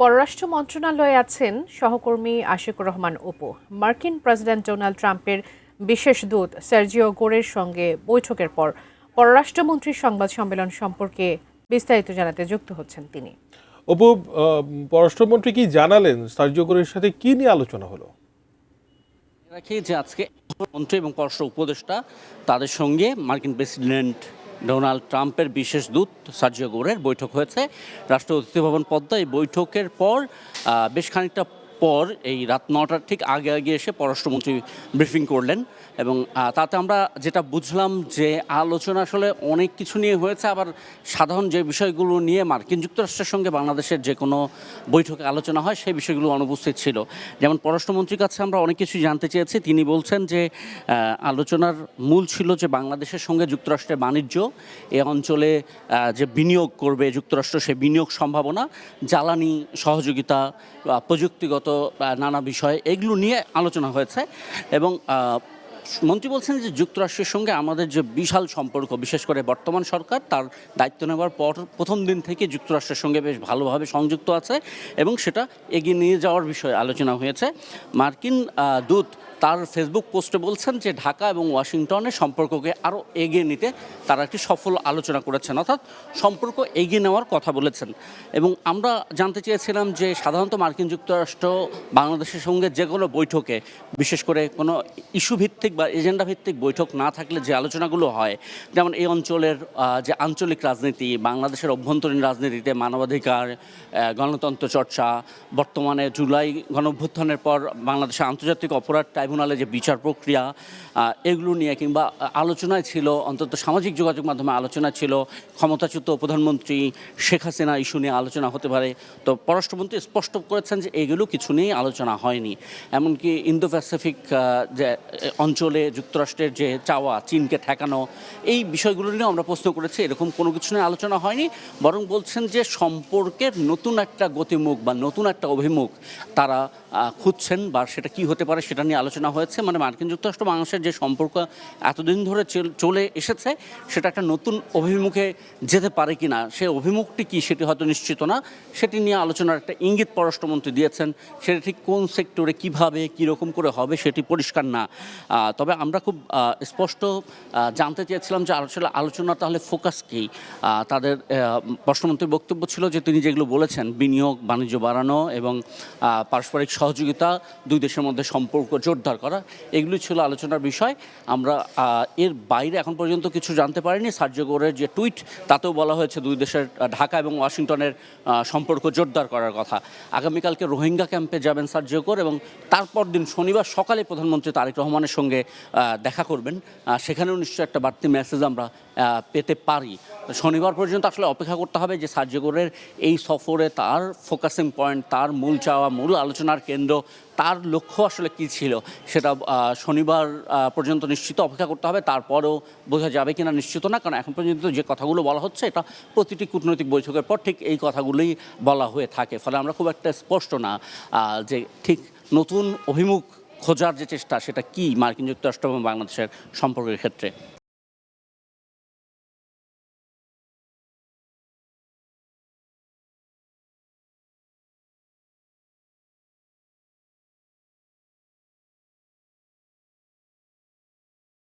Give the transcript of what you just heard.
পররাষ্ট্র মন্ত্রণালয়ে আছেন সহকর্মী আশিকুর রহমান অপু। মার্কিন প্রেসিডেন্ট ডোনাল্ড ট্রাম্পের বিশেষ দূত সার্জিও গোরের সঙ্গে বৈঠকের পর পররাষ্ট্রমন্ত্রীর সংবাদ সম্মেলন সম্পর্কে বিস্তারিত জানাতে যুক্ত হচ্ছেন তিনি। অপু, পররাষ্ট্রমন্ত্রী কি জানালেন? সার্জিও গোরের সাথে কি নিয়ে আলোচনা হলো? রাখি যে আজকে মন্ত্রী এবং পররাষ্ট্র উপদেষ্টা তাদের সঙ্গে মার্কিন প্রেসিডেন্ট ডোনাল্ড ট্রাম্পের বিশেষ দূত সার্জিও গোরের বৈঠক হয়েছে রাষ্ট্র অতিথি ভবন পদ্মা। এই বৈঠকের পর বেশ খানিকটা পর এই রাত 9টার ঠিক আগে এসে পররাষ্ট্রমন্ত্রী ব্রিফিং করলেন এবং তাতে আমরা যেটা বুঝলাম যে আলোচনা আসলে অনেক কিছু নিয়ে হয়েছে, আবার সাধারণ যে বিষয়গুলো নিয়ে মার্কিন যুক্তরাষ্ট্রের সঙ্গে বাংলাদেশের যে কোনো বৈঠকে আলোচনা হয় সেই বিষয়গুলো অনুপস্থিত ছিল। যেমন পররাষ্ট্রমন্ত্রীর কাছে আমরা অনেক কিছু জানতে চেয়েছি। তিনি বলছেন যে আলোচনার মূল ছিল যে বাংলাদেশের সঙ্গে যুক্তরাষ্ট্রের বাণিজ্য, এ অঞ্চলে যে বিনিয়োগ করবে যুক্তরাষ্ট্র সেই বিনিয়োগ সম্ভাবনা, জ্বালানি সহযোগিতা, প্রযুক্তিগত নানা বিষয় এগুলো নিয়ে আলোচনা হয়েছে। এবং মন্ত্রী বলছেন যে যুক্তরাষ্ট্রের সঙ্গে আমাদের যে বিশাল সম্পর্ক, বিশেষ করে বর্তমান সরকার তার দায়িত্ব নেওয়ার পর প্রথম দিন থেকে যুক্তরাষ্ট্রের সঙ্গে বেশ ভালোভাবে সংযুক্ত আছে এবং সেটা এগিয়ে নিয়ে যাওয়ার বিষয়ে আলোচনা হয়েছে। মার্কিন দূত তার ফেসবুক পোস্টে বলছেন যে ঢাকা এবং ওয়াশিংটনের সম্পর্ককে আরও এগিয়ে নিতে তারা একটি সফল আলোচনা করেছেন, অর্থাৎ সম্পর্ক এগিয়ে নেওয়ার কথা বলেছেন। এবং আমরা জানতে চেয়েছিলাম যে সাধারণত মার্কিন যুক্তরাষ্ট্র বাংলাদেশের সঙ্গে যে কোনো বৈঠকে, বিশেষ করে কোনো ইস্যু ভিত্তিক বা এজেন্ডা ভিত্তিক বৈঠক না থাকলে যে আলোচনাগুলো হয়, যেমন এই অঞ্চলের যে আঞ্চলিক রাজনীতি, বাংলাদেশের অভ্যন্তরীণ রাজনীতিতে মানবাধিকার, গণতন্ত্র চর্চা, বর্তমানে জুলাই গণঅভ্যুত্থানের পর বাংলাদেশের আন্তর্জাতিক অপরাধ ট্রাইব্যুনালে যে বিচার প্রক্রিয়া, এগুলো নিয়ে কিংবা আলোচনায় ছিল, অন্তত সামাজিক যোগাযোগ মাধ্যমে আলোচনা ছিল ক্ষমতাচ্যুত প্রধানমন্ত্রী শেখ হাসিনা ইস্যু নিয়ে আলোচনা হতে পারে। তো পররাষ্ট্রমন্ত্রী স্পষ্ট করেছেন যে এগুলো কিছু নিয়েই আলোচনা হয়নি। এমনকি ইন্দো প্যাসিফিক যে অঞ্চলে যুক্তরাষ্ট্রের যে চাওয়া, চীনকে ঠেকানো, এই বিষয়গুলো নিয়েও আমরা প্রশ্ন করেছি, এরকম কোনো কিছু নিয়ে আলোচনা হয়নি। বরং বলছেন যে সম্পর্কের নতুন একটা গতিমুখ বা নতুন একটা অভিমুখ তারা খুঁজছেন, বা সেটা কি হতে পারে সেটা নিয়ে আলোচনা হয়েছে। মানে মার্কিন যুক্তরাষ্ট্র বাংলাদেশের যে সম্পর্ক এতদিন ধরে চলে এসেছে সেটা একটা নতুন অভিমুখে যেতে পারে কি না, সে অভিমুখটি কি সেটি হয়তো নিশ্চিত না, সেটি নিয়ে আলোচনার একটা ইঙ্গিত পররাষ্ট্রমন্ত্রী দিয়েছেন। সেটা ঠিক কোন সেক্টরে কীভাবে কীরকম করে হবে সেটি পরিষ্কার না। তবে আমরা খুব স্পষ্ট জানতে চেয়েছিলাম যে আসলে আলোচনা তাহলে ফোকাস কী। তাদের পররাষ্ট্রমন্ত্রীর বক্তব্য ছিল যে তিনি যেগুলো বলেছেন, বিনিয়োগ বাণিজ্য বাড়ানো এবং পারস্পরিক সহযোগিতা, দুই দেশের মধ্যে সম্পর্ক জোরদার করা, এগুলি ছিল আলোচনার বিষয়। আমরা এর বাইরে এখন পর্যন্ত কিছু জানতে পারিনি। সার্জিও গোরের যে টুইট, তাতেও বলা হয়েছে দুই দেশের ঢাকা এবং ওয়াশিংটনের সম্পর্ক জোরদার করার কথা। আগামীকালকে রোহিঙ্গা ক্যাম্পে যাবেন সার্জিও গোর এবং তারপর দিন শনিবার সকালে প্রধানমন্ত্রী তারেক রহমানের সঙ্গে দেখা করবেন। সেখানেও নিশ্চয়ই একটা বাড়তি মেসেজ আমরা পেতে পারি। শনিবার পর্যন্ত আসলে অপেক্ষা করতে হবে যে সার্জিও গোরের এই সফরে তার ফোকাসিং পয়েন্ট, তার মূল চাওয়া, মূল আলোচনার কেন্দ্র, তার লক্ষ্য আসলে কী ছিল সেটা শনিবার পর্যন্ত নিশ্চিত অপেক্ষা করতে হবে। তারপরেও বোঝা যাবে কিনা নিশ্চিত না, কারণ এখন পর্যন্ত যে কথাগুলো বলা হচ্ছে এটা প্রতিটি কূটনৈতিক বৈঠকের পর ঠিক এই কথাগুলোই বলা হয়ে থাকে। ফলে আমরা খুব একটা স্পষ্ট না যে ঠিক নতুন অভিমুখ খোঁজার যে চেষ্টা সেটা কি মার্কিন যুক্তরাষ্ট্র এবং বাংলাদেশের সম্পর্কের ক্ষেত্রে।